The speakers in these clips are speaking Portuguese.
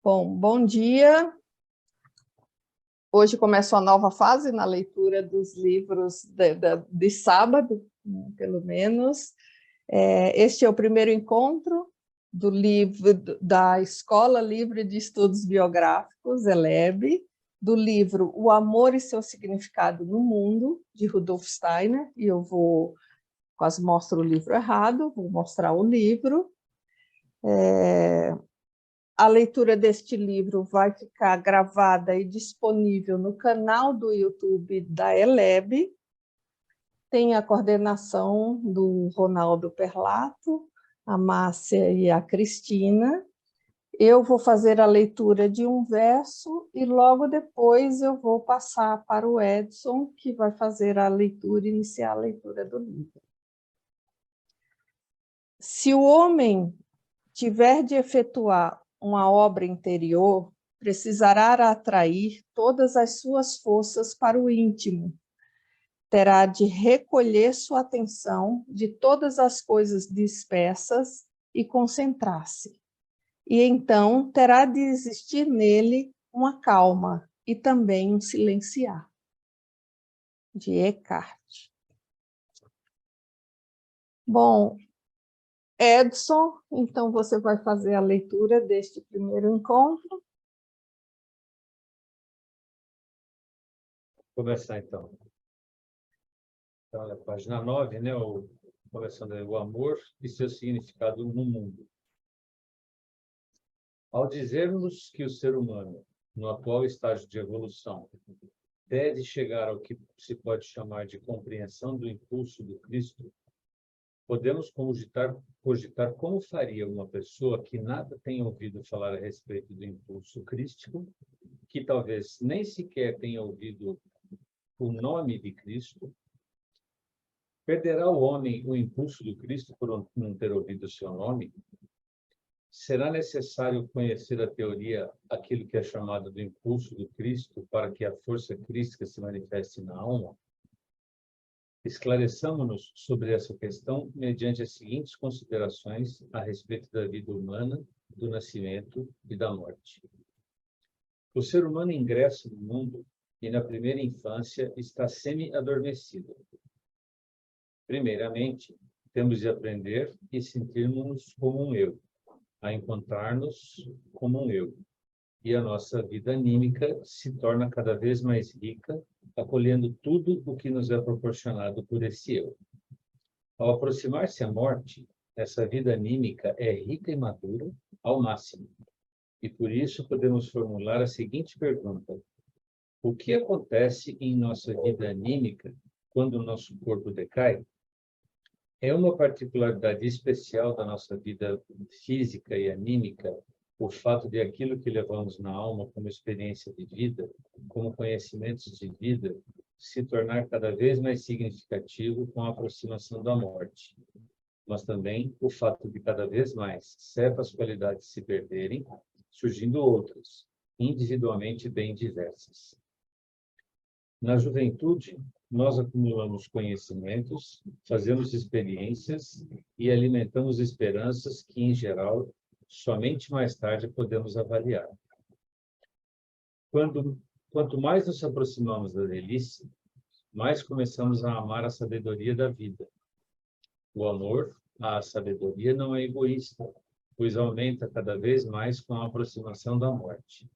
Bom dia. Hoje começa uma nova fase na leitura dos livros de sábado, pelo menos. Este é o primeiro encontro do livro da Escola Livre de Estudos Biográficos, ELEB, do livro O Amor e Seu Significado no Mundo, de Rudolf Steiner, e eu quase mostro o livro errado, vou mostrar o livro. A leitura deste livro vai ficar gravada e disponível no canal do YouTube da ELEB. Tem a coordenação do Ronaldo Perlato, a Márcia e a Cristina. Eu vou fazer a leitura de um verso e logo depois eu vou passar para o Edson, que vai fazer a leitura, iniciar a leitura do livro. Se o homem tiver de efetuar uma obra interior, precisará atrair todas as suas forças para o íntimo. Terá de recolher sua atenção de todas as coisas dispersas e concentrar-se. E então terá de existir nele uma calma e também um silenciar. De Eckhart. Bom, Edson, então você vai fazer a leitura deste primeiro encontro. Vou começar, então. Então, a página 9, né? Começando aí, o amor e seu significado no mundo. Ao dizermos que o ser humano, no atual estágio de evolução, deve chegar ao que se pode chamar de compreensão do impulso do Cristo, podemos cogitar como faria uma pessoa que nada tenha ouvido falar a respeito do impulso crístico, que talvez nem sequer tenha ouvido o nome de Cristo. Perderá o homem o impulso do Cristo por não ter ouvido o seu nome? Será necessário conhecer a teoria, aquilo que é chamado do impulso do Cristo, para que a força crística se manifeste na alma? Esclareçamos-nos sobre essa questão mediante as seguintes considerações a respeito da vida humana, do nascimento e da morte. O ser humano ingressa no mundo e, na primeira infância, está semi-adormecido. Primeiramente, temos de aprender e sentirmos como um eu, a encontrar-nos como um eu. E a nossa vida anímica se torna cada vez mais rica, acolhendo tudo o que nos é proporcionado por esse eu. Ao aproximar-se a morte, essa vida anímica é rica e madura ao máximo. E por isso podemos formular a seguinte pergunta: o que acontece em nossa vida anímica quando o nosso corpo decai? É uma particularidade especial da nossa vida física e anímica o fato de aquilo que levamos na alma como experiência de vida, como conhecimentos de vida, se tornar cada vez mais significativo com a aproximação da morte. Mas também o fato de cada vez mais certas qualidades se perderem, surgindo outras, individualmente bem diversas. Na juventude, nós acumulamos conhecimentos, fazemos experiências e alimentamos esperanças que, em geral, somente mais tarde podemos avaliar. Quanto mais nos aproximamos da velhice, mais começamos a amar a sabedoria da vida. O amor à sabedoria não é egoísta, pois aumenta cada vez mais com a aproximação da morte.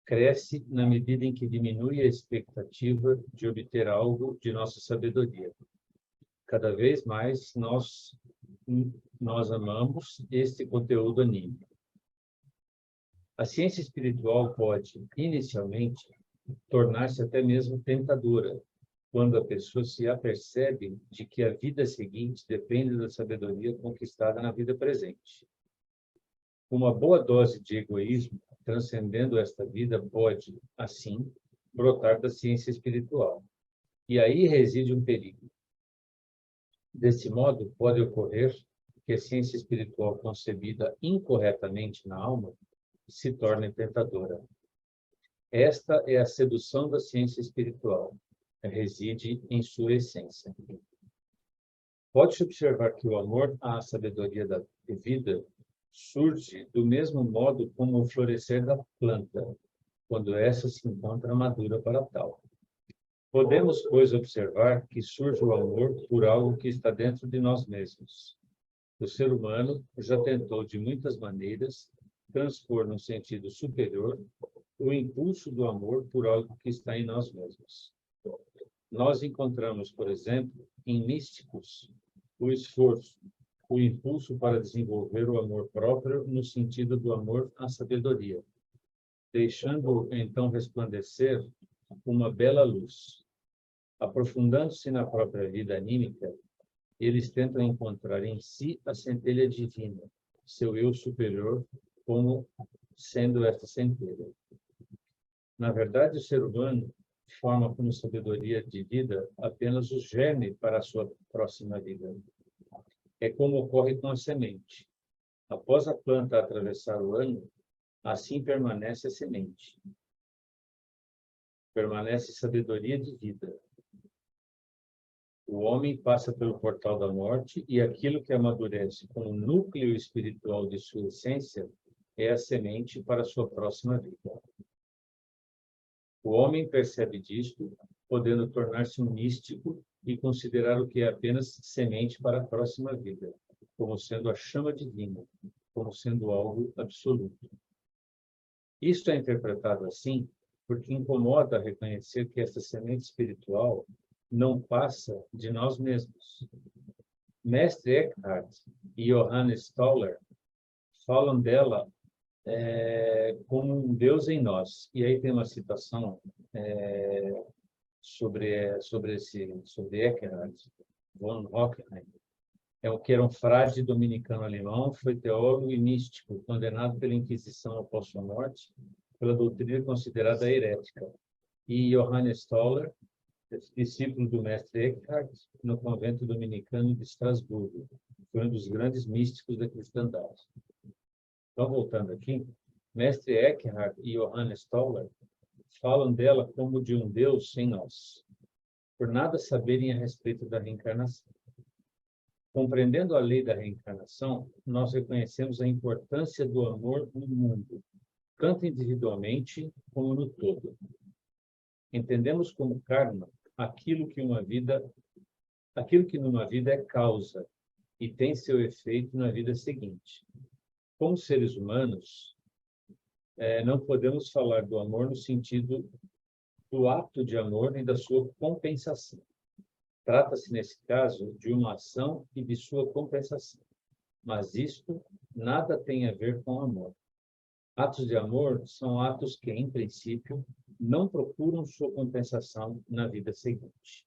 Cresce na medida em que diminui a expectativa de obter algo de nossa sabedoria. Cada vez mais nós amamos este conteúdo anímico. A ciência espiritual pode, inicialmente, tornar-se até mesmo tentadora, quando a pessoa se apercebe de que a vida seguinte depende da sabedoria conquistada na vida presente. Uma boa dose de egoísmo, transcendendo esta vida, pode, assim, brotar da ciência espiritual. E aí reside um perigo. Desse modo, pode ocorrer que a ciência espiritual concebida incorretamente na alma se torne tentadora. Esta é a sedução da ciência espiritual. Reside em sua essência. Pode-se observar que o amor à sabedoria da vida surge do mesmo modo como o florescer da planta, quando essa se encontra madura para tal. Podemos, pois, observar que surge o amor por algo que está dentro de nós mesmos. O ser humano já tentou, de muitas maneiras, transpor no sentido superior o impulso do amor por algo que está em nós mesmos. Nós encontramos, por exemplo, em místicos, o esforço, o impulso para desenvolver o amor próprio no sentido do amor à sabedoria, deixando-o então resplandecer uma bela luz. Aprofundando-se na própria vida anímica, eles tentam encontrar em si a centelha divina, seu eu superior, como sendo esta centelha. Na verdade, o ser humano forma como sabedoria de vida apenas o germe para a sua próxima vida. É como ocorre com a semente. Após a planta atravessar o ano, assim permanece a semente. Permanece sabedoria de vida. O homem passa pelo portal da morte e aquilo que amadurece como núcleo espiritual de sua essência é a semente para a sua próxima vida. O homem percebe disto, podendo tornar-se um místico e considerar o que é apenas semente para a próxima vida, como sendo a chama divina, como sendo algo absoluto. Isto é interpretado assim porque incomoda reconhecer que esta semente espiritual não passa de nós mesmos. Mestre Eckhart e Johannes Tauler falam dela como um Deus em nós. E aí tem uma citação sobre Eckhart, von Hockenheim. Que era um frade dominicano alemão, foi teólogo e místico, condenado pela Inquisição após sua morte, pela doutrina considerada herética. E Johannes Tauler, discípulo do mestre Eckhart, no convento dominicano de Estrasburgo. Foi um dos grandes místicos da cristandade. Então, voltando aqui, mestre Eckhart e Johannes Tauler falam dela como de um Deus sem nós, por nada saberem a respeito da reencarnação. Compreendendo a lei da reencarnação, nós reconhecemos a importância do amor no mundo, tanto individualmente como no todo. Entendemos como karma aquilo que numa vida é causa e tem seu efeito na vida seguinte. Como seres humanos, não podemos falar do amor no sentido do ato de amor e da sua compensação. Trata-se, nesse caso, de uma ação e de sua compensação. Mas isto nada tem a ver com amor. Atos de amor são atos que, em princípio, não procuram sua compensação na vida seguinte.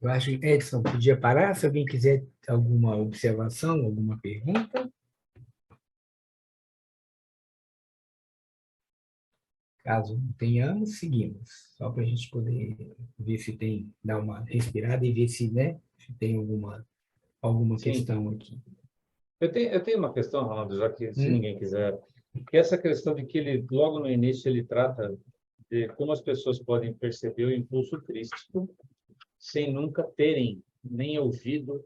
Eu acho que Edson podia parar, se alguém quiser alguma observação, alguma pergunta. Caso não tenhamos, seguimos. Só para a gente poder ver se tem, dar uma respirada e ver se, né, se tem alguma questão aqui. Eu tenho uma questão, Ronaldo, já que se ninguém quiser, que essa questão de que ele, logo no início, ele trata de como as pessoas podem perceber o impulso crístico sem nunca terem nem ouvido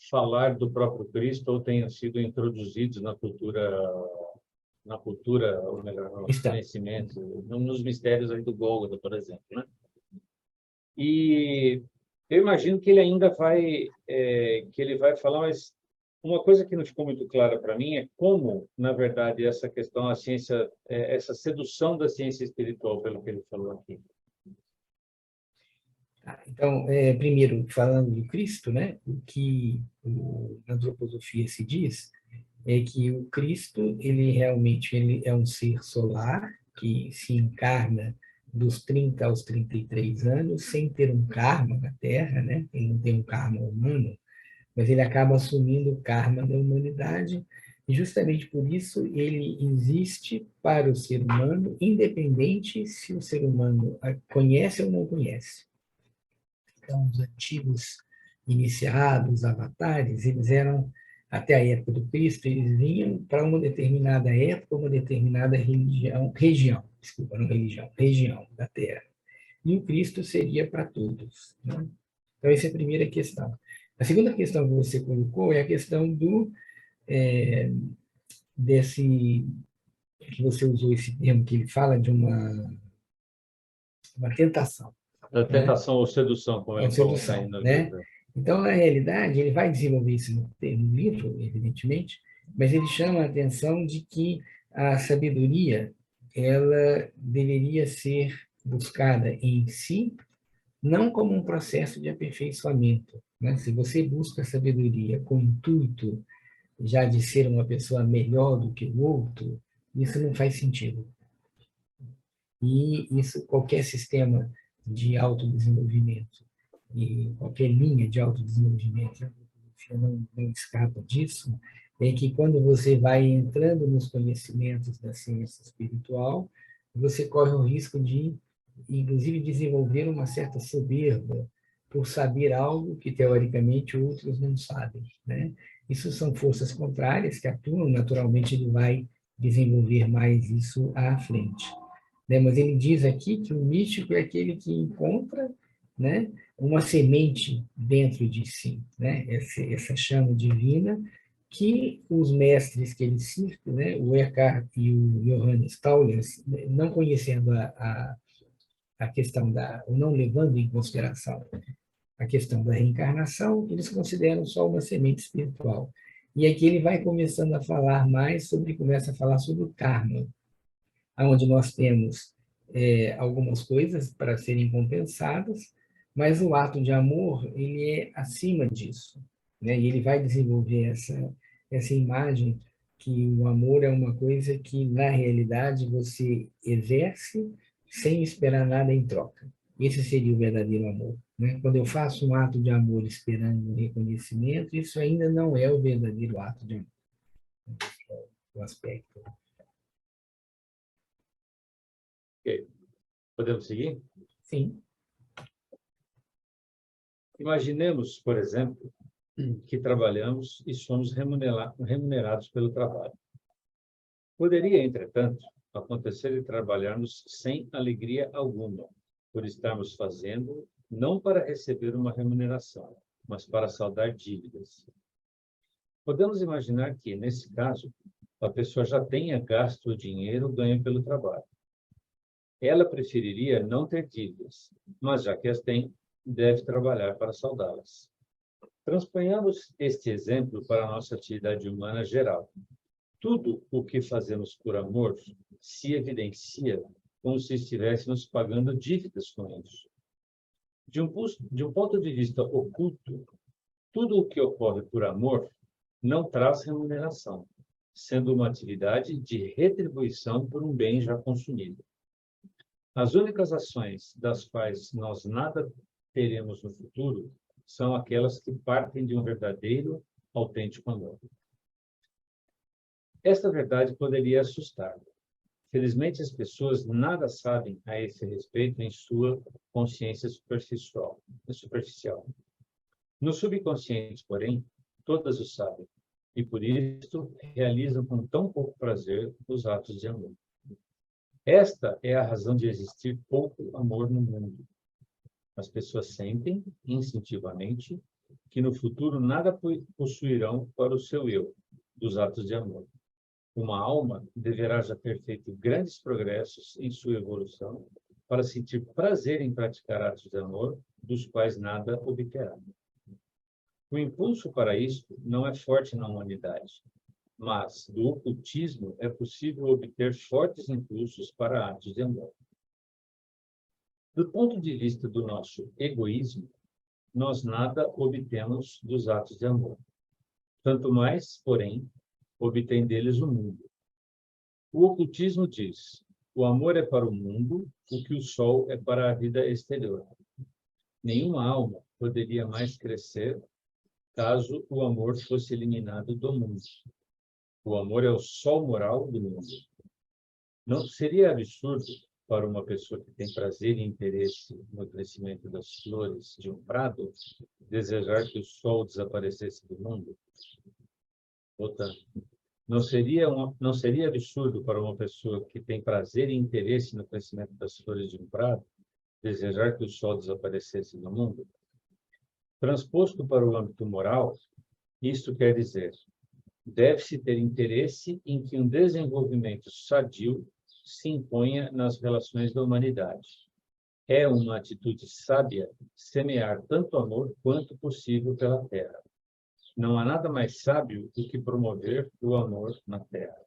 falar do próprio Cristo ou tenham sido introduzidos na cultura, ou melhor, no conhecimento, nos mistérios aí do Gólgota, por exemplo, né? E eu imagino que ele ainda vai falar, mas uma coisa que não ficou muito clara para mim é como, na verdade, essa questão, a ciência, essa sedução da ciência espiritual, pelo que ele falou aqui. Então, primeiro, falando do Cristo, né, o que na antroposofia se diz é que o Cristo, ele é um ser solar que se encarna dos 30 aos 33 anos, sem ter um karma na Terra, né? Ele não tem um karma humano, mas ele acaba assumindo o karma da humanidade, e justamente por isso ele existe para o ser humano, independente se o ser humano conhece ou não conhece. Então, os antigos iniciados, avatares, eles eram, até a época do Cristo, eles vinham para uma determinada época, uma determinada região da Terra. E o Cristo seria para todos, né? Então, essa é a primeira questão. A segunda questão que você colocou é a questão desse, que você usou esse termo, que ele fala de uma tentação, Da né? tentação ou sedução, como Uma ele coloca aí sedução, no né? livro. Então, na realidade, ele vai desenvolver isso no livro, evidentemente, mas ele chama a atenção de que a sabedoria, ela deveria ser buscada em si, não como um processo de aperfeiçoamento, né? Se você busca a sabedoria com o intuito já de ser uma pessoa melhor do que o outro, isso não faz sentido. E isso, qualquer sistema de autodesenvolvimento e qualquer linha de autodesenvolvimento, a filosofia não escapa disso, é que quando você vai entrando nos conhecimentos da ciência espiritual, você corre o risco de, inclusive, desenvolver uma certa soberba por saber algo que, teoricamente, outros não sabem, né? Isso são forças contrárias que atuam, naturalmente ele vai desenvolver mais isso à frente, né? Mas ele diz aqui que o místico é aquele que encontra, né, uma semente dentro de si, né? Essa chama divina que os mestres que ele cita, né, o Eckhart e o Johannes Tauler, não conhecendo a questão ou não levando em consideração a questão da reencarnação, eles consideram só uma semente espiritual. E aqui ele vai começando a falar mais começa a falar sobre o karma, onde nós temos algumas coisas para serem compensadas, mas o ato de amor, ele é acima disso, né? E ele vai desenvolver essa imagem que o amor é uma coisa que, na realidade, você exerce sem esperar nada em troca. Esse seria o verdadeiro amor, né? Quando eu faço um ato de amor esperando um reconhecimento, isso ainda não é o verdadeiro ato de amor. O aspecto. Ok. Podemos seguir? Sim. Imaginemos, por exemplo, que trabalhamos e somos remunerados pelo trabalho. Poderia, entretanto, acontecer de trabalharmos sem alegria alguma, por estarmos fazendo não para receber uma remuneração, mas para saldar dívidas. Podemos imaginar que, nesse caso, a pessoa já tenha gasto o dinheiro ganho pelo trabalho. Ela preferiria não ter dívidas, mas já que as tem, deve trabalhar para saldá-las. Transponhamos este exemplo para a nossa atividade humana geral. Tudo o que fazemos por amor se evidencia como se estivéssemos pagando dívidas com isso. De um ponto de vista oculto, tudo o que ocorre por amor não traz remuneração, sendo uma atividade de retribuição por um bem já consumido. As únicas ações das quais nós nada teremos no futuro são aquelas que partem de um verdadeiro, autêntico amor. Esta verdade poderia assustar. Felizmente, as pessoas nada sabem a esse respeito em sua consciência superficial. No subconsciente, porém, todas o sabem, e por isso realizam com tão pouco prazer os atos de amor. Esta é a razão de existir pouco amor no mundo. As pessoas sentem, instintivamente, que no futuro nada possuirão para o seu eu, dos atos de amor. Uma alma deverá já ter feito grandes progressos em sua evolução para sentir prazer em praticar atos de amor, dos quais nada obterá. O impulso para isto não é forte na humanidade, mas do ocultismo é possível obter fortes impulsos para atos de amor. Do ponto de vista do nosso egoísmo, nós nada obtemos dos atos de amor. Tanto mais, porém, obtém deles o mundo. O ocultismo diz: o amor é para o mundo, o que o sol é para a vida exterior. Nenhuma alma poderia mais crescer caso o amor fosse eliminado do mundo. O amor é o sol moral do mundo. Não seria absurdo para uma pessoa que tem prazer e interesse no crescimento das flores de um prado desejar que o sol desaparecesse do mundo? Voltando. Não seria absurdo para uma pessoa que tem prazer e interesse no crescimento das flores de um prado desejar que o sol desaparecesse do mundo? Transposto para o âmbito moral, isto quer dizer, deve-se ter interesse em que um desenvolvimento sadio se imponha nas relações da humanidade. É uma atitude sábia semear tanto amor quanto possível pela Terra. Não há nada mais sábio do que promover o amor na Terra.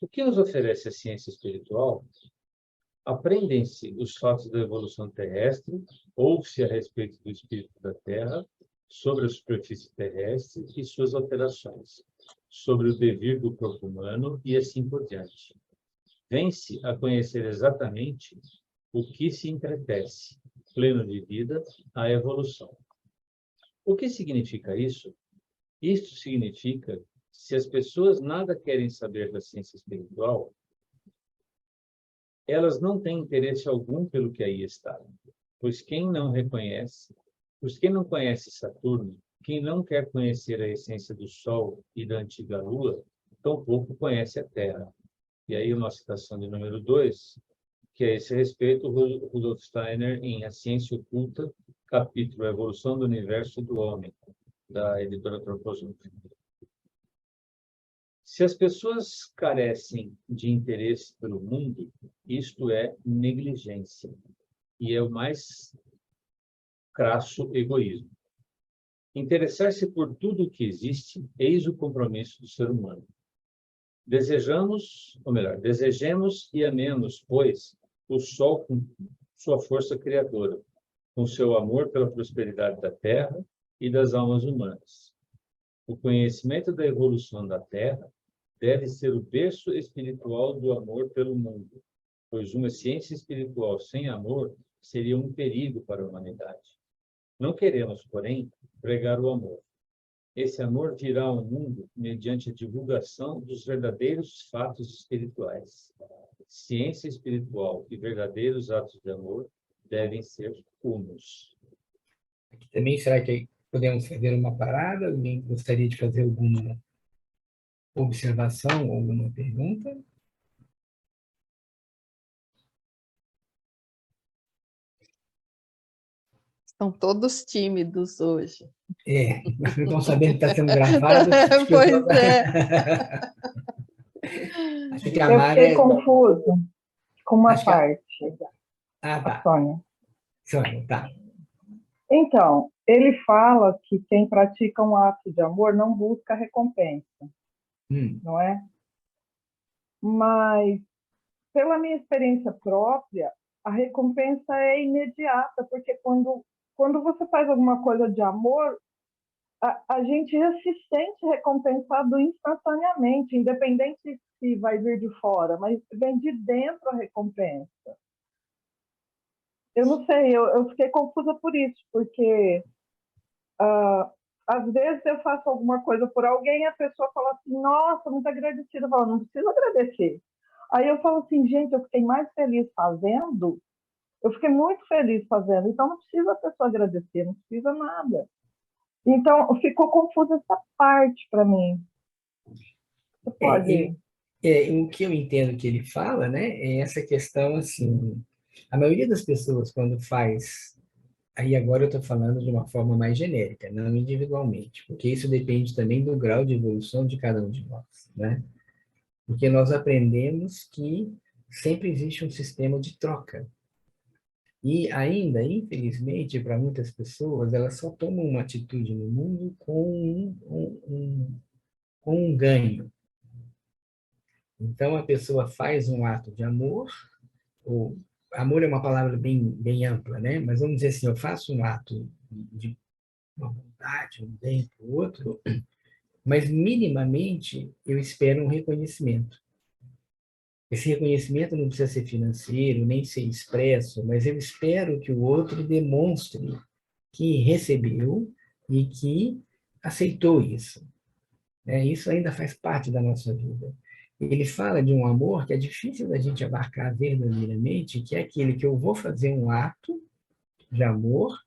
O que nos oferece a ciência espiritual? Aprendem-se os fatos da evolução terrestre, ouve-se a respeito do espírito da Terra, sobre a superfície terrestre e suas alterações, sobre o devir do corpo humano e assim por diante. Vem-se a conhecer exatamente o que se entretece, pleno de vida, a evolução. O que significa isso? Isto significa, se as pessoas nada querem saber da ciência espiritual, elas não têm interesse algum pelo que aí está, pois quem não conhece Saturno, quem não quer conhecer a essência do Sol e da antiga Lua, tampouco conhece a Terra. E aí uma citação de número 2, que a esse respeito, Rudolf Steiner, em A Ciência Oculta, capítulo Evolução do Universo e do Homem, da editora Antroposófica. Se as pessoas carecem de interesse pelo mundo, isto é negligência, e é o mais crasso egoísmo. Interessar-se por tudo o que existe, eis o compromisso do ser humano. Desejemos e amemos, pois, o Sol com sua força criadora, com seu amor pela prosperidade da Terra e das almas humanas. O conhecimento da evolução da Terra deve ser o berço espiritual do amor pelo mundo, pois uma ciência espiritual sem amor seria um perigo para a humanidade. Não queremos, porém, pregar o amor. Esse amor virá ao mundo mediante a divulgação dos verdadeiros fatos espirituais. Ciência espiritual e verdadeiros atos de amor devem ser unos. Aqui também, será que podemos fazer uma parada? Alguém gostaria de fazer alguma observação ou alguma pergunta? Estão todos tímidos hoje. Não estão sabendo que está sendo gravado. Pois é. Acho que a Eu Mara fiquei confusa com uma parte, tá. Sônia. Sônia, tá. Então, ele fala que quem pratica um ato de amor não busca recompensa, não é? Mas, pela minha experiência própria, a recompensa é imediata, porque quando você faz alguma coisa de amor, a gente já se sente recompensado instantaneamente, independente se vai vir de fora, mas vem de dentro a recompensa. Eu não sei, eu fiquei confusa por isso, porque às vezes eu faço alguma coisa por alguém e a pessoa fala assim, nossa, muito agradecida. Eu falo, não preciso agradecer. Aí eu falo assim, gente, eu fiquei mais feliz fazendo, eu fiquei muito feliz fazendo, então não precisa a pessoa agradecer, não precisa nada. Então, ficou confusa essa parte para mim. Você pode... O que eu entendo que ele fala, né, é essa questão, assim, a maioria das pessoas, quando faz, aí agora eu estou falando de uma forma mais genérica, não individualmente, porque isso depende também do grau de evolução de cada um de nós, né? Porque nós aprendemos que sempre existe um sistema de troca. E ainda, infelizmente, para muitas pessoas, elas só tomam uma atitude no mundo com um ganho. Então, a pessoa faz um ato de amor, ou amor é uma palavra bem ampla, né? Mas vamos dizer assim, eu faço um ato de uma bondade, um bem para o outro, mas minimamente eu espero um reconhecimento. Esse reconhecimento não precisa ser financeiro, nem ser expresso, mas eu espero que o outro demonstre que recebeu e que aceitou isso. Isso ainda faz parte da nossa vida. Ele fala de um amor que é difícil da gente abarcar verdadeiramente, que é aquele que eu vou fazer um ato de amor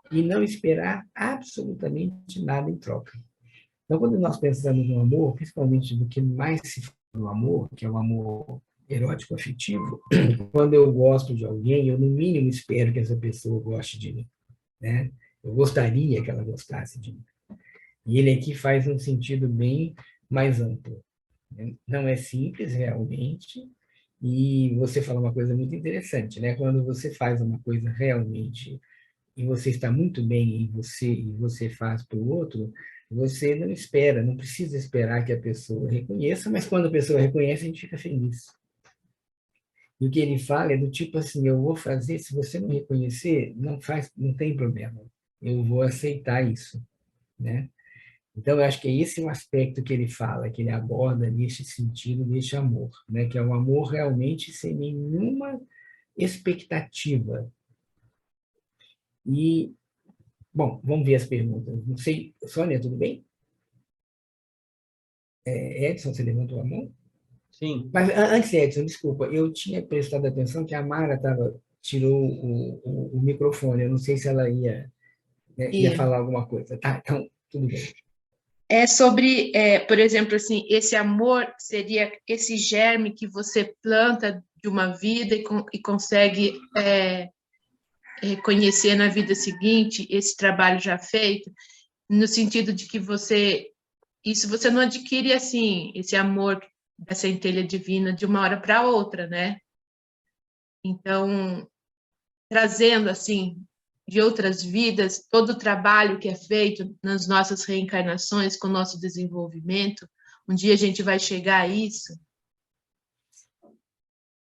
e não esperar absolutamente nada em troca. Então, quando nós pensamos no amor, principalmente do que mais se fala no amor, que é o amor erótico afetivo, quando eu gosto de alguém, eu no mínimo espero que essa pessoa goste de mim, né? Eu gostaria que ela gostasse de mim. E ele aqui faz um sentido bem mais amplo. Não é simples, realmente, e você fala uma coisa muito interessante, né? Quando você faz uma coisa realmente e você está muito bem em você e você faz para o outro, você não espera, não precisa esperar que a pessoa reconheça, mas quando a pessoa reconhece, a gente fica feliz. E o que ele fala é do tipo assim, eu vou fazer, se você não reconhecer, não faz, não tem problema. Eu vou aceitar isso, né? Então, eu acho que é esse o aspecto que ele fala, que ele aborda neste sentido, neste amor, né? Que é um amor realmente sem nenhuma expectativa. E, bom, vamos ver as perguntas. Não sei, Sônia, tudo bem? Edson, você levantou a mão? Sim. Mas antes, Edson, desculpa, eu tinha prestado atenção que a Mara tirou o microfone. Eu não sei se ela ia, né, ia E falar alguma coisa. Tá, então, tudo bem. é sobre, por exemplo, assim, esse amor seria esse germe que você planta de uma vida e consegue reconhecer na vida seguinte esse trabalho já feito, no sentido de que isso você não adquire assim, esse amor da centelha divina de uma hora para outra, né? Então, trazendo assim de outras vidas, todo o trabalho que é feito nas nossas reencarnações, com o nosso desenvolvimento, um dia a gente vai chegar a isso.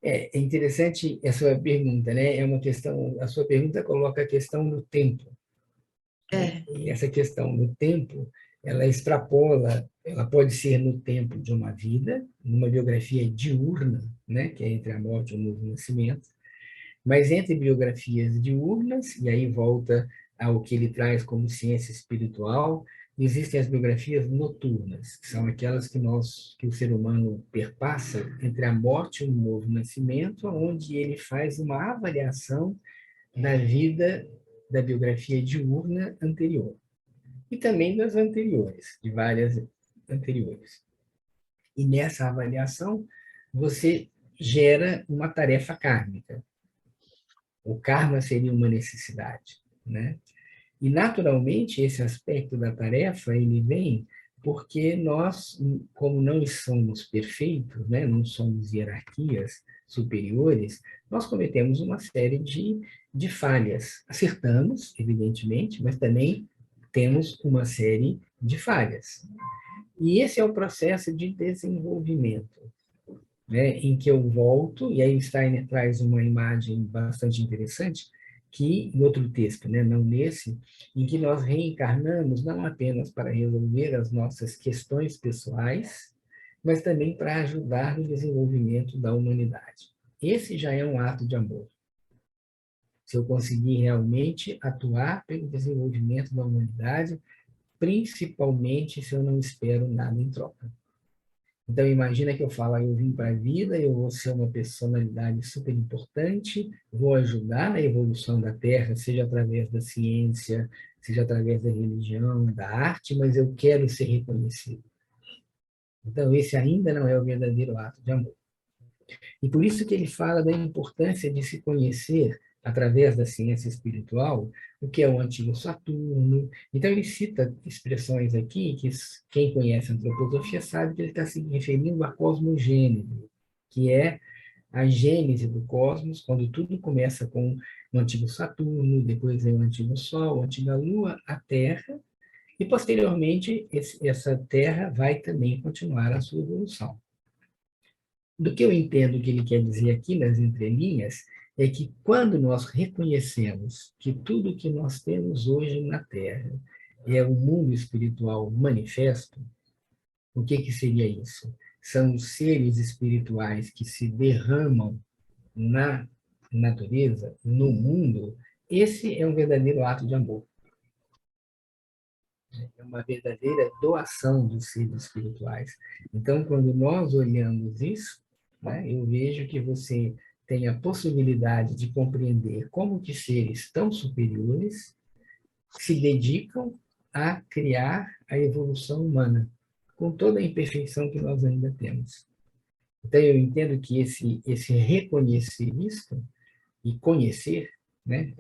É interessante a sua pergunta, né? É uma questão, a sua pergunta coloca a questão no tempo, né? É, E essa questão no tempo, ela extrapola, ela pode ser no tempo de uma vida, numa biografia diurna, né? Que é entre a morte e o novo nascimento, mas entre biografias diurnas, e aí volta ao que ele traz como ciência espiritual, existem as biografias noturnas, que são aquelas que o ser humano perpassa entre a morte e o novo nascimento, onde ele faz uma avaliação da vida da biografia diurna anterior e também das anteriores, de várias anteriores. E nessa avaliação, você gera uma tarefa kármica. O karma seria uma necessidade, né? E, naturalmente, esse aspecto da tarefa, ele vem porque nós, como não somos perfeitos, né, não somos hierarquias superiores, nós cometemos uma série de falhas. Acertamos, evidentemente, mas também temos uma série de falhas. E esse é o processo de desenvolvimento, né, em que eu volto, e aí Steiner traz uma imagem bastante interessante, que em outro texto, né, não nesse, em que nós reencarnamos não apenas para resolver as nossas questões pessoais, mas também para ajudar no desenvolvimento da humanidade. Esse já é um ato de amor. Se eu conseguir realmente atuar pelo desenvolvimento da humanidade, principalmente se eu não espero nada em troca. Então, imagina que eu falo, eu vim para a vida, eu vou ser uma personalidade super importante, vou ajudar na evolução da Terra, seja através da ciência, seja através da religião, da arte, mas eu quero ser reconhecido. Então, esse ainda não é o verdadeiro ato de amor. E por isso que ele fala da importância de se conhecer, através da ciência espiritual, o que é o antigo Saturno. Então, ele cita expressões aqui que quem conhece a antroposofia sabe que ele está se referindo à cosmogênese, que é a gênese do cosmos, quando tudo começa com o antigo Saturno, depois vem o antigo Sol, a antiga Lua, a Terra, e posteriormente essa Terra vai também continuar a sua evolução. Do que eu entendo que ele quer dizer aqui nas entrelinhas é que quando nós reconhecemos que tudo que nós temos hoje na Terra é o mundo espiritual manifesto, o que seria isso? São os seres espirituais que se derramam na natureza, no mundo. Esse é um verdadeiro ato de amor. É uma verdadeira doação dos seres espirituais. Então, quando nós olhamos isso, né, eu vejo que você tem a possibilidade de compreender como que seres tão superiores se dedicam a criar a evolução humana, com toda a imperfeição que nós ainda temos. Então, eu entendo que esse reconhecer isso e conhecer, né,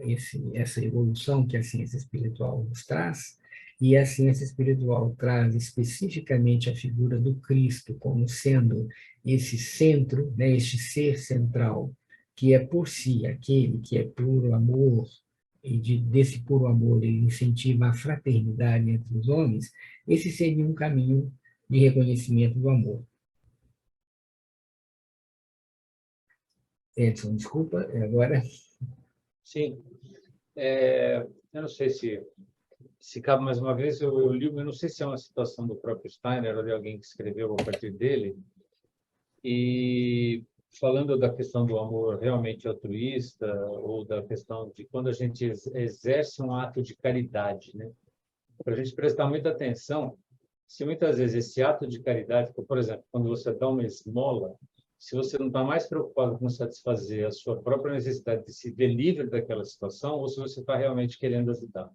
essa evolução que a ciência espiritual nos traz, E a ciência espiritual traz especificamente a figura do Cristo como sendo esse centro, né, este ser central, que é por si aquele que é puro amor, e desse puro amor ele incentiva a fraternidade entre os homens, esse seria um caminho de reconhecimento do amor. Edson, desculpa, agora... Sim. Eu não sei se cabe mais uma vez, eu li, eu não sei se é uma citação do próprio Steiner ou de alguém que escreveu a partir dele, e falando da questão do amor realmente altruísta, ou da questão de quando a gente exerce um ato de caridade, né? Para a gente prestar muita atenção, se muitas vezes esse ato de caridade, por exemplo, quando você dá uma esmola, se você não está mais preocupado com satisfazer a sua própria necessidade de se ver livre daquela situação, ou se você está realmente querendo ajudar.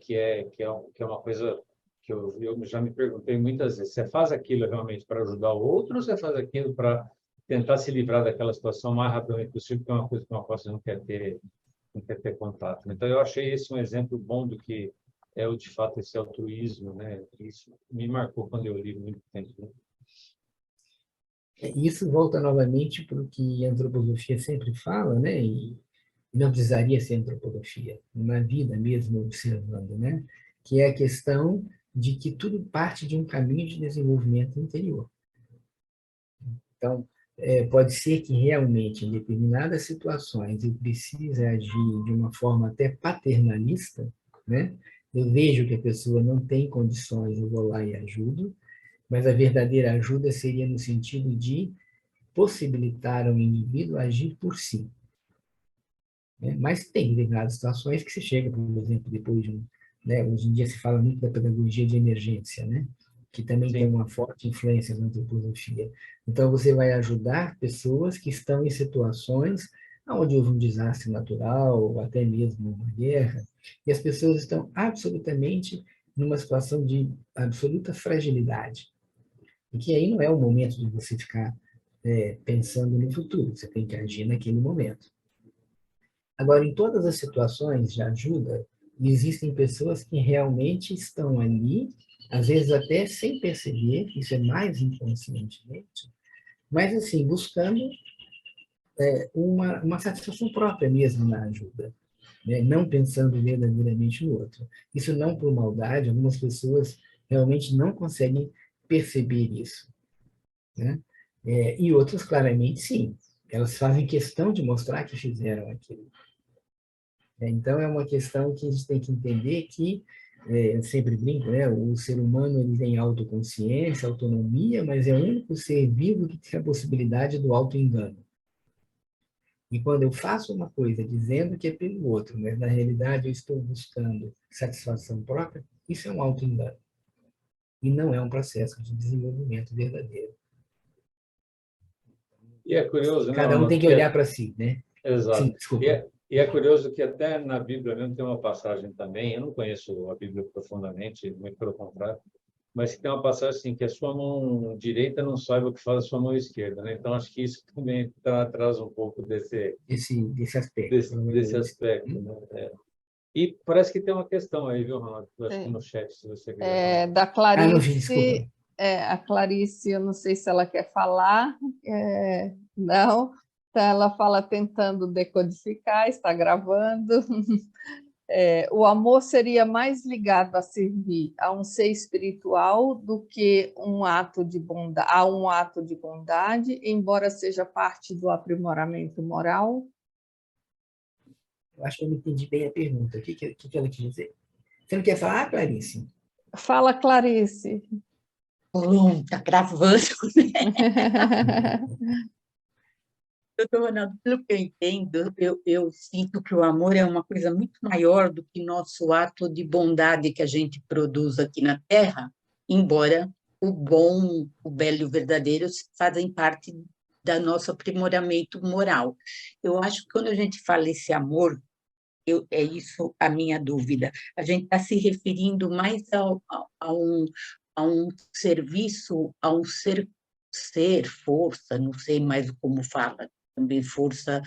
Que é uma coisa que eu já me perguntei muitas vezes. Você faz aquilo realmente para ajudar o outro, ou você faz aquilo para tentar se livrar daquela situação o mais rapidamente possível, que é uma coisa que uma pessoa não quer ter contato. Então, eu achei esse um exemplo bom do que é, de fato, esse altruísmo, né? Isso me marcou quando eu li muito tempo. Né? Isso volta novamente para o que a antroposofia sempre fala, né? E não precisaria ser antropologia, na vida mesmo observando, né? Que é a questão de que tudo parte de um caminho de desenvolvimento interior. Então, pode ser que realmente, em determinadas situações, eu precise agir de uma forma até paternalista, né? Eu vejo que a pessoa não tem condições, eu vou lá e ajudo, mas a verdadeira ajuda seria no sentido de possibilitar ao indivíduo agir por si. Né? Mas tem determinadas situações que se chega, por exemplo, depois de um... Né? Hoje em dia se fala muito da pedagogia de emergência, né? Que também Sim. tem uma forte influência na antropologia. Então, você vai ajudar pessoas que estão em situações onde houve um desastre natural, ou até mesmo uma guerra, e as pessoas estão absolutamente numa situação de absoluta fragilidade. E que aí não é o momento de você ficar pensando no futuro, você tem que agir naquele momento. Agora, em todas as situações de ajuda, existem pessoas que realmente estão ali, às vezes até sem perceber, isso é mais inconscientemente, mas assim, buscando uma satisfação própria mesmo na ajuda, né? Não pensando verdadeiramente no outro. Isso não por maldade, algumas pessoas realmente não conseguem perceber isso, né? E outras, claramente, sim. Elas fazem questão de mostrar que fizeram aquilo. Então, é uma questão que a gente tem que entender que, eu sempre brinco, né? O ser humano ele tem autoconsciência, autonomia, mas é o único ser vivo que tem a possibilidade do auto-engano. E quando eu faço uma coisa dizendo que é pelo outro, mas na realidade eu estou buscando satisfação própria, isso é um auto-engano. E não é um processo de desenvolvimento verdadeiro. E é curioso, né, Cada um tem Ronaldo? que olhar para si, né? Exato. Sim, desculpa. E é curioso que até na Bíblia mesmo tem uma passagem também, eu não conheço a Bíblia profundamente, muito pelo contrário, mas que tem uma passagem assim, que a sua mão direita não saiba o que faz a sua mão esquerda, né? Então, acho que isso também traz um pouco desse aspecto. desse aspecto, né? E parece que tem uma questão aí, viu, Ronaldo? Eu acho que no chat, se você quiser falar. Da não vi, desculpa. Clarice, a Clarice, eu não sei se ela quer falar, não. Então, ela fala tentando decodificar, está gravando. O amor seria mais ligado a servir a um ser espiritual do que um ato de bondade, embora seja parte do aprimoramento moral. Eu acho que eu não entendi bem a pergunta. O que ela quis dizer? Você não quer falar, Clarice? Fala, Clarice. Está gravando, né? Doutor Ronaldo, pelo que eu entendo, eu sinto que o amor é uma coisa muito maior do que nosso ato de bondade que a gente produz aqui na Terra, embora o bom, o belo e o verdadeiro fazem parte do nosso aprimoramento moral. Eu acho que quando a gente fala esse amor, é isso a minha dúvida, a gente está se referindo mais a um serviço, a um ser, força, não sei mais como fala, também força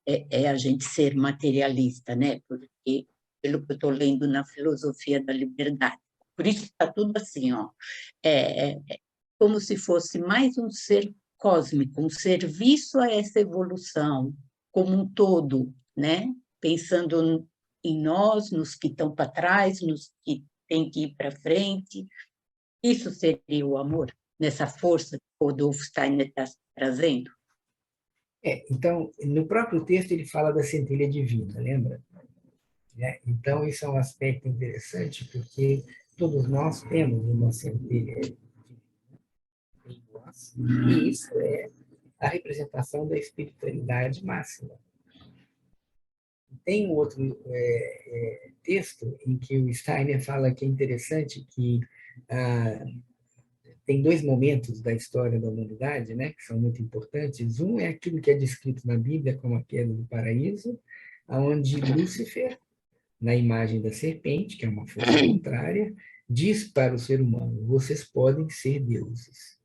é a gente ser materialista, né? Porque pelo que eu estou lendo na Filosofia da Liberdade. Por isso está tudo assim, ó, como se fosse mais um ser cósmico, um serviço a essa evolução como um todo, né? Pensando em nós, nos que estão para trás, nos que têm que ir para frente. Isso seria o amor, nessa força que o Rudolf Steiner está trazendo? Então, no próprio texto ele fala da centelha divina, lembra? Então, isso é um aspecto interessante, porque todos nós temos uma centelha em nós, e isso é a representação da espiritualidade máxima. Tem um outro texto em que o Steiner fala que é interessante que tem dois momentos da história da humanidade, né, que são muito importantes. Um é aquilo que é descrito na Bíblia como a queda do paraíso, onde Lúcifer, na imagem da serpente, que é uma força contrária, diz para o ser humano: vocês podem ser deuses.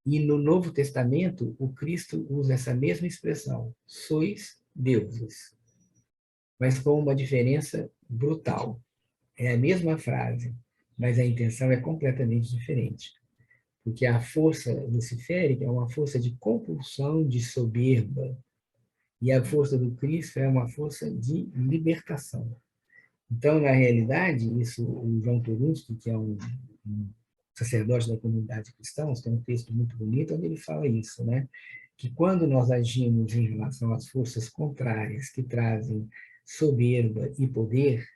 E no Novo Testamento, o Cristo usa essa mesma expressão: sois deuses. Mas com uma diferença brutal. É a mesma frase, mas a intenção é completamente diferente. Porque a força luciférica é uma força de compulsão, de soberba, e a força do Cristo é uma força de libertação. Então, na realidade, isso o João Torunsky, que é um sacerdote da comunidade cristã, tem um texto muito bonito onde ele fala isso, né? Que quando nós agimos em relação às forças contrárias que trazem soberba e poder,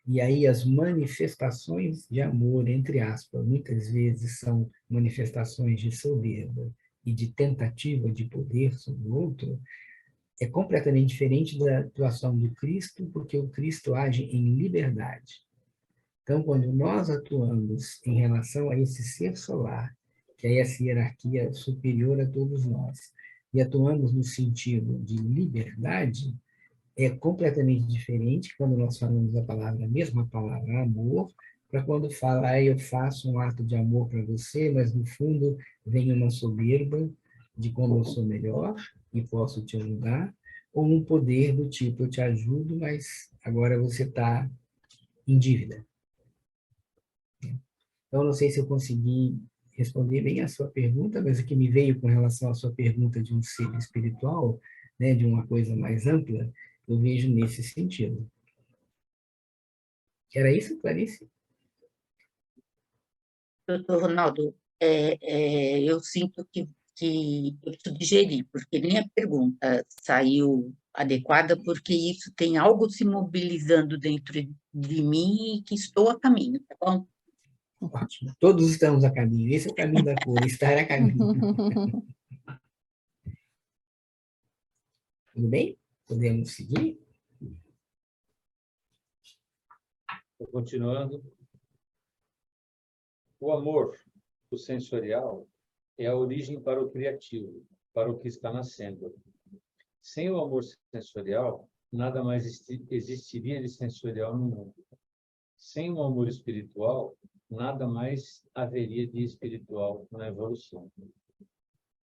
e aí as manifestações de amor, entre aspas, muitas vezes são manifestações de soberba e de tentativa de poder sobre o outro, é completamente diferente da atuação do Cristo, porque o Cristo age em liberdade. Então, quando nós atuamos em relação a esse ser solar, que é essa hierarquia superior a todos nós, e atuamos no sentido de liberdade, é completamente diferente quando nós falamos a mesma palavra amor, para quando fala, eu faço um ato de amor para você, mas no fundo vem uma soberba de como eu sou melhor e posso te ajudar, ou um poder do tipo, eu te ajudo, mas agora você está em dívida. Então, não sei se eu consegui responder bem a sua pergunta, mas o que me veio com relação à sua pergunta de um ser espiritual, né, de uma coisa mais ampla, eu vejo nesse sentido. Era isso, Clarice? Doutor Ronaldo, eu sinto que eu preciso digerir, porque nem a pergunta saiu adequada, porque isso tem algo se mobilizando dentro de mim e que estou a caminho, tá bom? Ótimo. Todos estamos a caminho. Esse é o caminho da cura, estar a caminho. Tudo bem? Podemos seguir? Continuando. O amor, o sensorial, é a origem para o criativo, para o que está nascendo. Sem o amor sensorial, nada mais existiria de sensorial no mundo. Sem o amor espiritual, nada mais haveria de espiritual na evolução.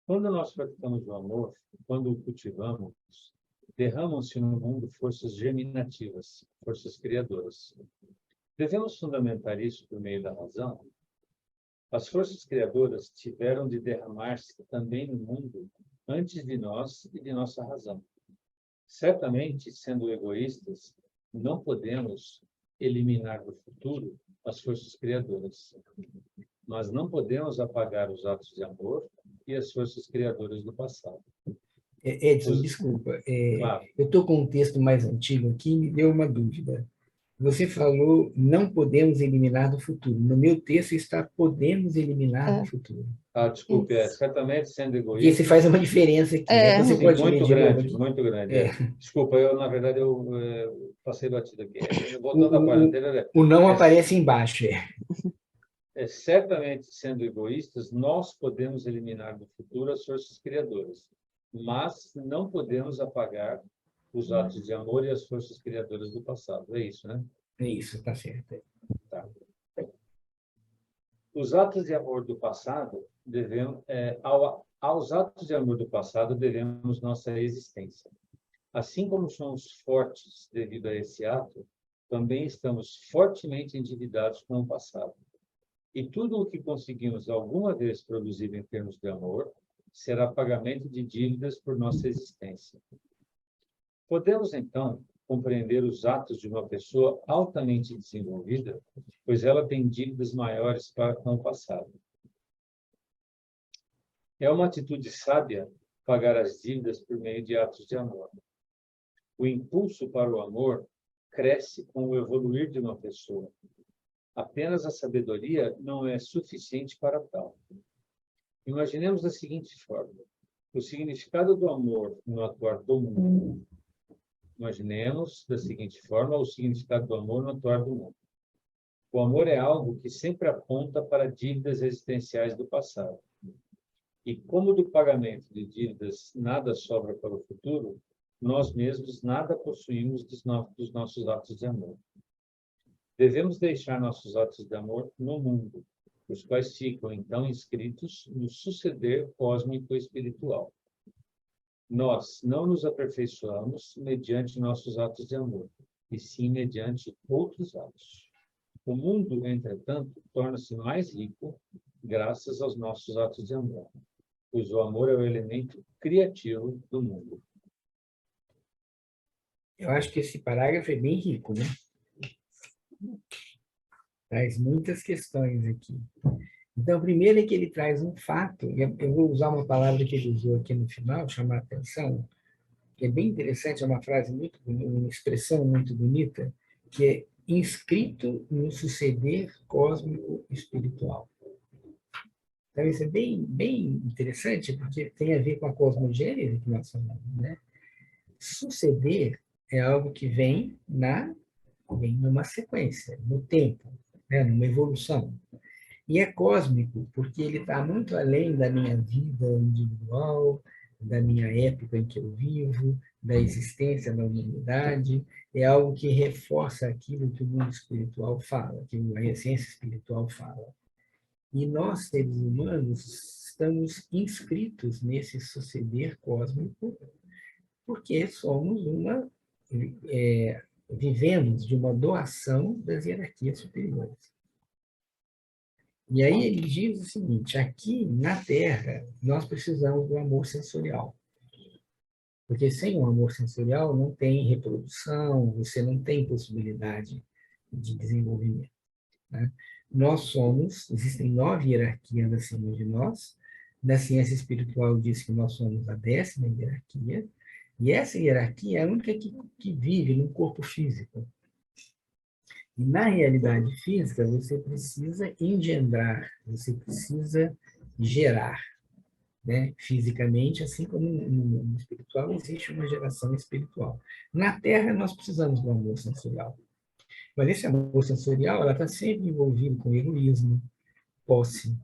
Quando nós praticamos o amor, quando o cultivamos, derramam-se no mundo forças germinativas, forças criadoras. Devemos fundamentar isso por meio da razão. As forças criadoras tiveram de derramar-se também no mundo antes de nós e de nossa razão. Certamente, sendo egoístas, não podemos eliminar do futuro as forças criadoras, mas não podemos apagar os atos de amor e as forças criadoras do passado. Edson, desculpa. Claro. Eu estou com um texto mais antigo aqui e me deu uma dúvida. Você falou, não podemos eliminar do futuro. No meu texto está, podemos eliminar do futuro. Desculpe, certamente sendo egoísta. E esse faz uma diferença aqui. Você pode muito grande, muito grande. Desculpa, na verdade, eu passei batido aqui. Voltando à página anterior. O não aparece embaixo. Certamente, sendo egoístas, nós podemos eliminar do futuro as forças criadoras, mas não podemos apagar os atos de amor e as forças criadoras do passado. É isso, né? É isso, está certo. Tá. Os atos de amor do passado aos atos de amor do passado devemos nossa existência. Assim como somos fortes devido a esse ato, também estamos fortemente endividados com o passado. E tudo o que conseguimos alguma vez produzir em termos de amor será pagamento de dívidas por nossa existência. Podemos, então, compreender os atos de uma pessoa altamente desenvolvida, pois ela tem dívidas maiores com o passado. É uma atitude sábia pagar as dívidas por meio de atos de amor. O impulso para o amor cresce com o evoluir de uma pessoa. Apenas a sabedoria não é suficiente para tal. Imaginemos da seguinte forma: o significado do amor no atuar do mundo. Imaginemos da seguinte forma o significado do amor no atuar do mundo. O amor é algo que sempre aponta para dívidas existenciais do passado. E como do pagamento de dívidas nada sobra para o futuro, nós mesmos nada possuímos dos nossos atos de amor. Devemos deixar nossos atos de amor no mundo, os quais ficam, então, inscritos no suceder cósmico espiritual. Nós não nos aperfeiçoamos mediante nossos atos de amor, e sim mediante outros atos. O mundo, entretanto, torna-se mais rico graças aos nossos atos de amor, pois o amor é o elemento criativo do mundo. Eu acho que esse parágrafo é bem rico, né? Traz muitas questões aqui. Então, primeiro é que ele traz um fato, eu vou usar uma palavra que ele usou aqui no final, chamar a atenção, que é bem interessante, é uma frase muito bonita, uma expressão muito bonita, que é inscrito no suceder cósmico espiritual. Então, isso é bem interessante, porque tem a ver com a cosmogênese que nós falamos, né? Suceder é algo que vem numa sequência, no tempo, né? Numa evolução. E é cósmico, porque ele está muito além da minha vida individual, da minha época em que eu vivo, da existência da humanidade. É algo que reforça aquilo que o mundo espiritual fala, que a essência espiritual fala. E nós, seres humanos, estamos inscritos nesse suceder cósmico, porque vivemos de uma doação das hierarquias superiores. E aí ele diz o seguinte: aqui na Terra, nós precisamos do amor sensorial. Porque sem o amor sensorial não tem reprodução, você não tem possibilidade de desenvolvimento, né? Existem 9 hierarquias acima de nós. Na ciência espiritual diz que nós somos a 10ª hierarquia, e essa hierarquia é a única que vive no corpo físico. E na realidade física, você precisa engendrar, você precisa gerar, né? Fisicamente, assim como no espiritual, existe uma geração espiritual. Na Terra, nós precisamos do amor sensorial. Mas esse amor sensorial está sempre envolvido com egoísmo, posse,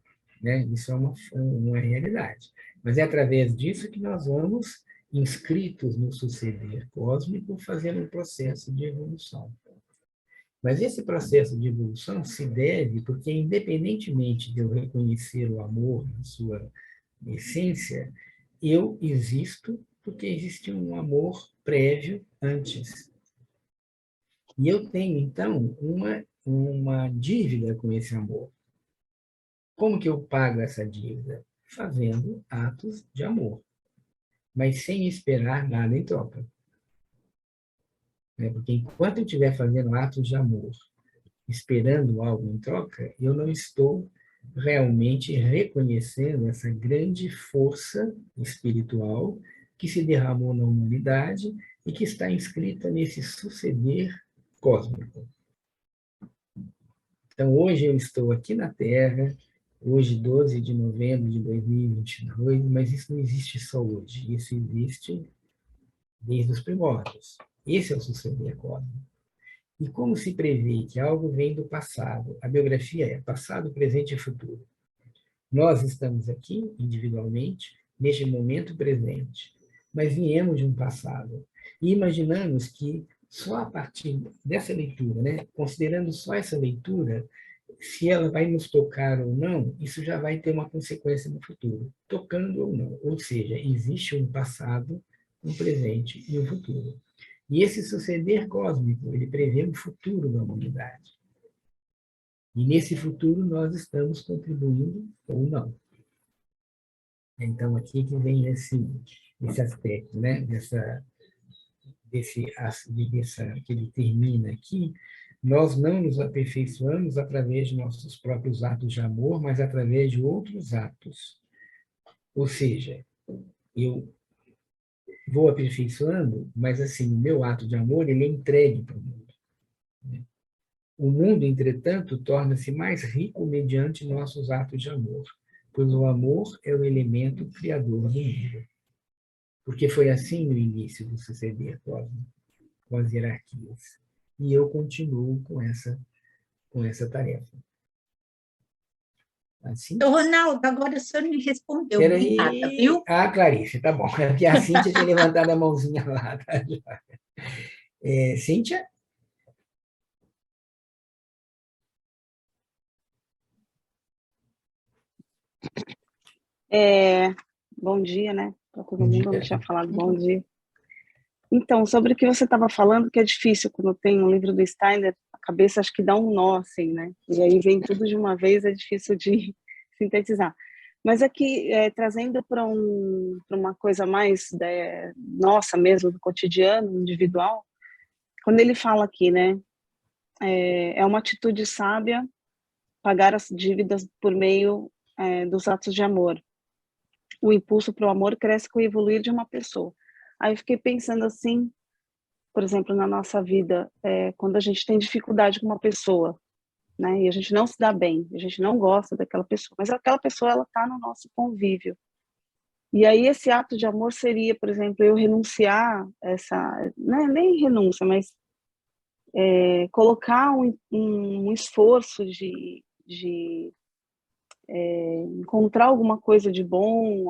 né? Isso é uma realidade. Mas é através disso que nós vamos, inscritos no suceder cósmico, fazendo um processo de evolução. Mas esse processo de evolução se deve porque, independentemente de eu reconhecer o amor na sua essência, eu existo porque existe um amor prévio antes. E eu tenho, então, uma dívida com esse amor. Como que eu pago essa dívida? Fazendo atos de amor, mas sem esperar nada em troca. Porque enquanto eu estiver fazendo atos de amor, esperando algo em troca, eu não estou realmente reconhecendo essa grande força espiritual que se derramou na humanidade e que está inscrita nesse suceder cósmico. Então, hoje eu estou aqui na Terra, hoje, 12 de novembro de 2022, mas isso não existe só hoje, isso existe desde os primórdios. Esse é o suceder cósmico. E como se prevê que algo vem do passado? A biografia é passado, presente e futuro. Nós estamos aqui, individualmente, neste momento presente, mas viemos de um passado. E imaginamos que só a partir dessa leitura, né, considerando só essa leitura, se ela vai nos tocar ou não, isso já vai ter uma consequência no futuro, tocando ou não. Ou seja, existe um passado um presente e um futuro. E esse suceder cósmico, ele prevê o futuro da humanidade. E nesse futuro nós estamos contribuindo ou não. Então, aqui que vem esse aspecto, né? Que ele termina aqui, nós não nos aperfeiçoamos através de nossos próprios atos de amor, mas através de outros atos. Ou seja, eu vou aperfeiçoando, mas assim, o meu ato de amor, ele é entregue para o mundo. O mundo, entretanto, torna-se mais rico mediante nossos atos de amor, pois o amor é o elemento criador do mundo. Porque foi assim no início do suceder cósmico, com as hierarquias. E eu continuo com essa tarefa. Assim? Então, Ronaldo, agora o senhor me respondeu. Espera Obrigada, aí. viu? Ah, Clarice, tá bom. Aqui a Cíntia tinha levantado a mãozinha lá. Tá? Cíntia? Bom dia, né? Para todo Bom mundo, dia. eu não tinha falado bom dia. Então, sobre o que você estava falando, que é difícil quando tem um livro do Steiner, a cabeça acho que dá um nó, assim, né? E aí vem tudo de uma vez, é difícil de sintetizar. Mas aqui, trazendo para uma coisa mais nossa mesmo, do cotidiano, individual, quando ele fala aqui, né? É uma atitude sábia pagar as dívidas por meio dos atos de amor. O impulso para o amor cresce com o evoluir de uma pessoa. Aí eu fiquei pensando assim, por exemplo, na nossa vida, quando a gente tem dificuldade com uma pessoa, né, e a gente não se dá bem, a gente não gosta daquela pessoa, mas aquela pessoa, ela está no nosso convívio. E aí esse ato de amor seria, por exemplo, eu renunciar não é nem renúncia, mas colocar um esforço de encontrar alguma coisa de bom,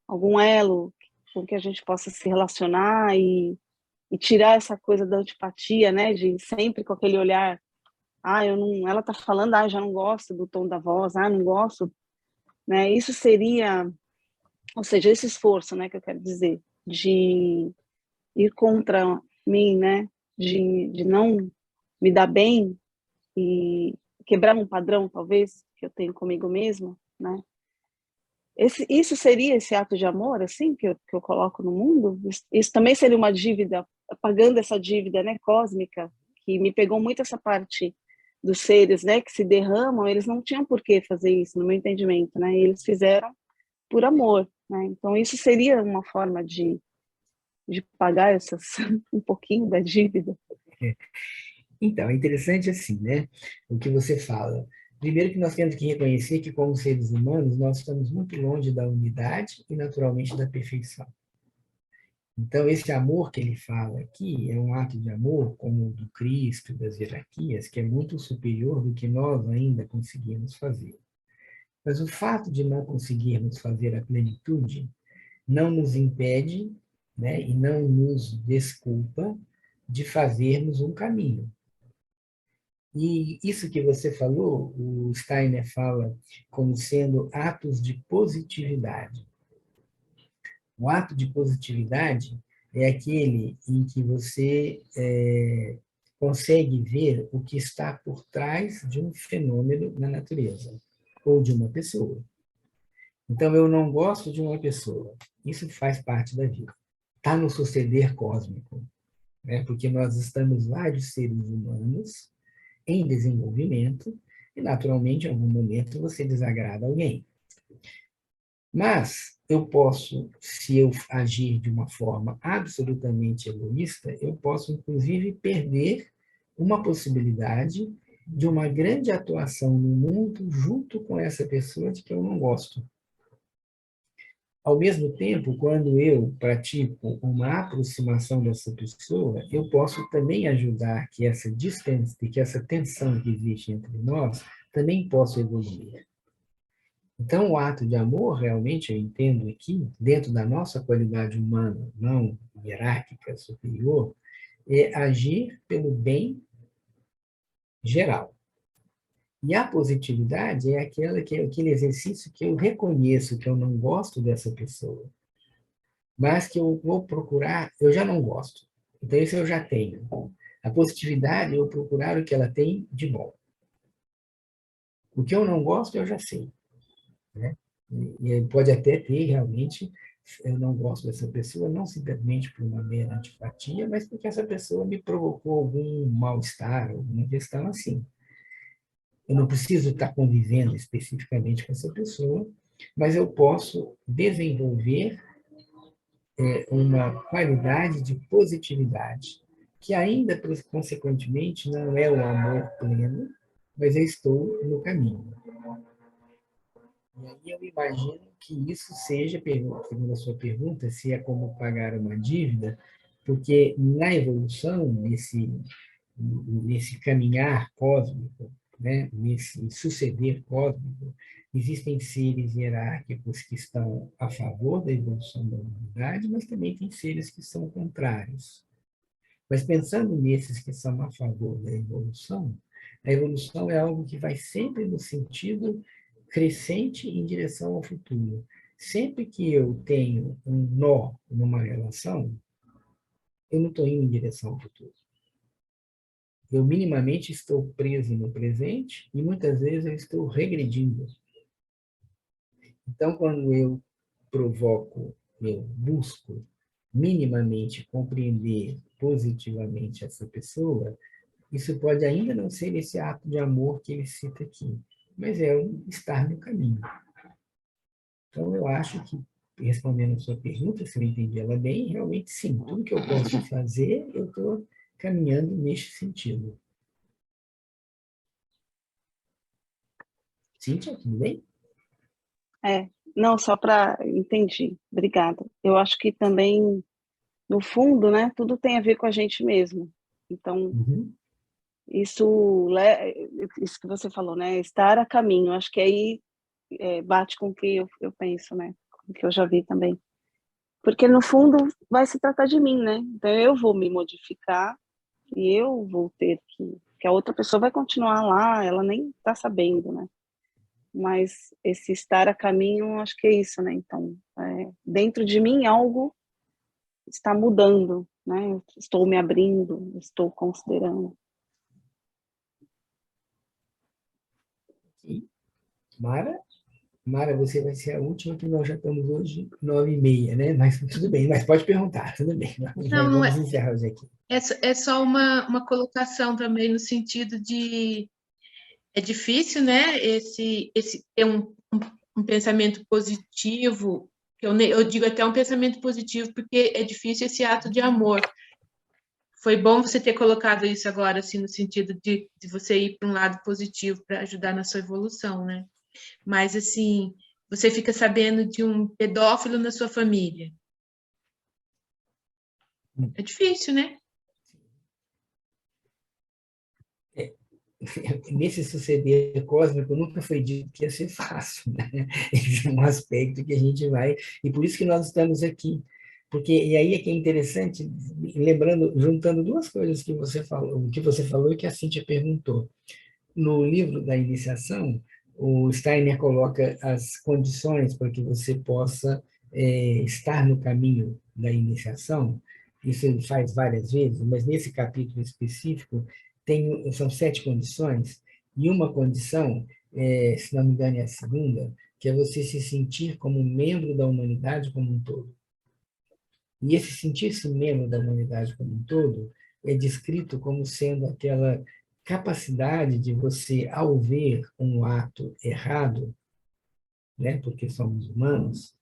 algum elo com que a gente possa se relacionar e tirar essa coisa da antipatia, né, de sempre com aquele olhar, ela tá falando, já não gosto do tom da voz, não gosto, né, isso seria, ou seja, esse esforço, né, que eu quero dizer, de ir contra mim, né, de não me dar bem e quebrar um padrão, talvez, que eu tenho comigo mesma, né, isso seria esse ato de amor, assim, que eu coloco no mundo? Isso também seria uma dívida, pagando essa dívida, né, cósmica, que me pegou muito essa parte dos seres, né, que se derramam, eles não tinham por que fazer isso, no meu entendimento, né, eles fizeram por amor, né, então isso seria uma forma de pagar um pouquinho da dívida. Então, é interessante assim, né? O que você fala. Primeiro que nós temos que reconhecer que, como seres humanos, nós estamos muito longe da unidade e, naturalmente, da perfeição. Então, esse amor que ele fala aqui é um ato de amor, como o do Cristo, das hierarquias, que é muito superior do que nós ainda conseguimos fazer. Mas o fato de não conseguirmos fazer a plenitude não nos impede, né, e não nos desculpa de fazermos um caminho. E isso que você falou, o Steiner fala como sendo atos de positividade. O ato de positividade é aquele em que você consegue ver o que está por trás de um fenômeno na natureza, ou de uma pessoa. Então, eu não gosto de uma pessoa. Isso faz parte da vida. Está no suceder cósmico, né? Porque nós estamos vários seres humanos em desenvolvimento, e, naturalmente, em algum momento, você desagrada alguém. Mas eu posso, se eu agir de uma forma absolutamente egoísta, eu posso, inclusive, perder uma possibilidade de uma grande atuação no mundo junto com essa pessoa de que eu não gosto. Ao mesmo tempo, quando eu pratico uma aproximação dessa pessoa, eu posso também ajudar que essa distância, que essa tensão que existe entre nós, também possa evoluir. Então, o ato de amor, realmente, eu entendo aqui, dentro da nossa qualidade humana, não hierárquica, superior, é agir pelo bem geral. E a positividade é aquele exercício que eu reconheço que eu não gosto dessa pessoa. mas que eu vou procurar, eu já não gosto. Então, isso eu já tenho. A positividade, eu procurar o que ela tem de bom. O que eu não gosto, eu já sei, né? E pode até ter, realmente, eu não gosto dessa pessoa, não simplesmente por uma mera antipatia, mas porque essa pessoa me provocou algum mal-estar, alguma questão assim. Eu não preciso estar convivendo especificamente com essa pessoa, mas eu posso desenvolver uma qualidade de positividade, que ainda, consequentemente, não é o amor pleno, mas eu estou no caminho. E aí eu imagino que isso seja, segundo a sua pergunta, se é como pagar uma dívida, porque na evolução, nesse caminhar cósmico, né, nesse suceder cósmico, existem seres hierárquicos que estão a favor da evolução da humanidade, mas também tem seres que são contrários. Mas pensando nesses que são a favor da evolução, a evolução é algo que vai sempre no sentido crescente em direção ao futuro. Sempre que eu tenho um nó numa relação, eu não estou indo em direção ao futuro. Eu minimamente estou preso no presente e muitas vezes eu estou regredindo. Então, quando eu provoco, eu busco minimamente compreender positivamente essa pessoa, isso pode ainda não ser esse ato de amor que ele cita aqui, mas é um estar no caminho. Então, eu acho que, respondendo a sua pergunta, se eu entendi ela bem, realmente sim, tudo que eu posso fazer, eu estou caminhando neste sentido. Cíntia, tudo bem? Não, só para... Entendi, obrigada. Eu acho que também, no fundo, né, tudo tem a ver com a gente mesmo. Então, isso que você falou, né, estar a caminho, acho que aí bate com o que eu penso, né, com o que eu já vi também. Porque, no fundo, vai se tratar de mim, né? Então, eu vou me modificar e eu vou ter que a outra pessoa vai continuar lá, ela nem está sabendo, né? Mas esse estar a caminho, acho que é isso, né? Então, dentro de mim algo está mudando, né? Eu estou me abrindo, estou considerando. Mara? Mara, você vai ser a última, que nós já estamos hoje 9h30, né? Mas tudo bem, mas pode perguntar, tudo bem. Não, não é. Vamos encerrar hoje aqui. É só uma colocação também no sentido de... É difícil, né? Esse ter um pensamento positivo, que eu digo até um pensamento positivo, porque é difícil esse ato de amor. Foi bom você ter colocado isso agora, assim, no sentido de você ir para um lado positivo para ajudar na sua evolução, né? Mas, assim, você fica sabendo de um pedófilo na sua família. É difícil, né? Nesse suceder cósmico, nunca foi dito que ia ser fácil, né? Esse é um aspecto que a gente vai... E por isso que nós estamos aqui. Porque, e aí é que é interessante, lembrando, juntando duas coisas que você falou e que a Cíntia perguntou. No livro da iniciação, o Steiner coloca as condições para que você possa estar no caminho da iniciação. Isso ele faz várias vezes, mas nesse capítulo específico são 7 condições, e uma condição, se não me engano é a segunda, que é você se sentir como membro da humanidade como um todo. E esse sentir-se membro da humanidade como um todo é descrito como sendo aquela capacidade de você, ao ver um ato errado, né, porque somos humanos,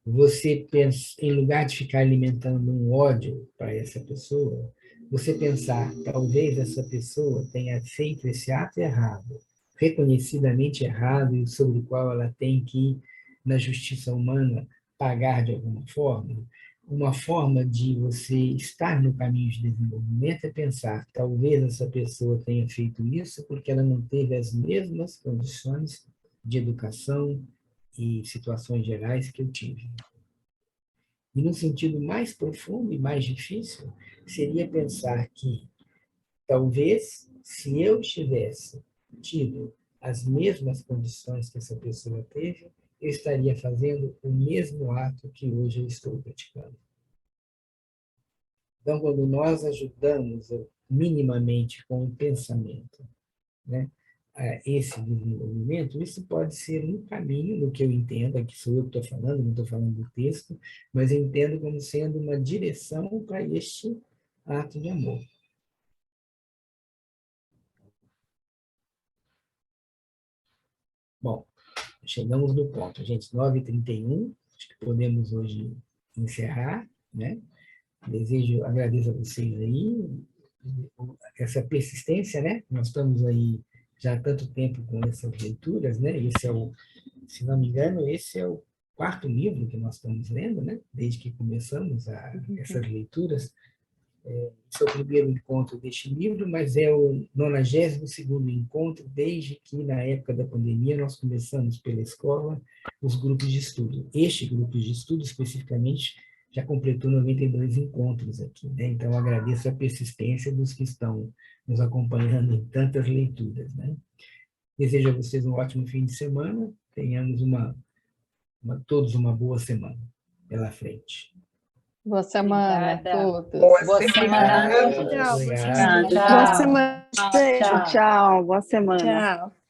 você pensa, em lugar de ficar alimentando um ódio para essa pessoa, você pensar, talvez essa pessoa tenha feito esse ato errado, reconhecidamente errado, e sobre o qual ela tem que, na justiça humana, pagar de alguma forma. Uma forma de você estar no caminho de desenvolvimento é pensar, talvez essa pessoa tenha feito isso porque ela não teve as mesmas condições de educação e situações gerais que eu tive. E, no sentido mais profundo e mais difícil, seria pensar que, talvez, se eu tivesse tido as mesmas condições que essa pessoa teve, eu estaria fazendo o mesmo ato que hoje eu estou praticando. Então, quando nós ajudamos minimamente com o pensamento, né, esse desenvolvimento, isso pode ser um caminho, no que eu entendo, aqui sou eu que estou falando, não estou falando do texto, mas eu entendo como sendo uma direção para este ato de amor. Bom, chegamos no ponto, gente, 9h31, acho que podemos hoje encerrar, né? Agradeço a vocês aí, essa persistência, né? Nós estamos aí já há tanto tempo com essas leituras, né? Se não me engano, esse é o 4º livro que nós estamos lendo, né? Desde que começamos essas leituras. Esse é o primeiro encontro deste livro, mas é o 92º encontro, desde que, na época da pandemia, nós começamos pela escola os grupos de estudo. Este grupo de estudo, especificamente, já completou 92 encontros aqui, né? Então, eu agradeço a persistência dos que estão nos acompanhando em tantas leituras, né? Desejo a vocês um ótimo fim de semana, tenhamos todos uma boa semana pela frente. Boa semana a todos. Boa semana. Tchau. Obrigado. Boa semana, gente. Tchau. Boa semana. Tchau.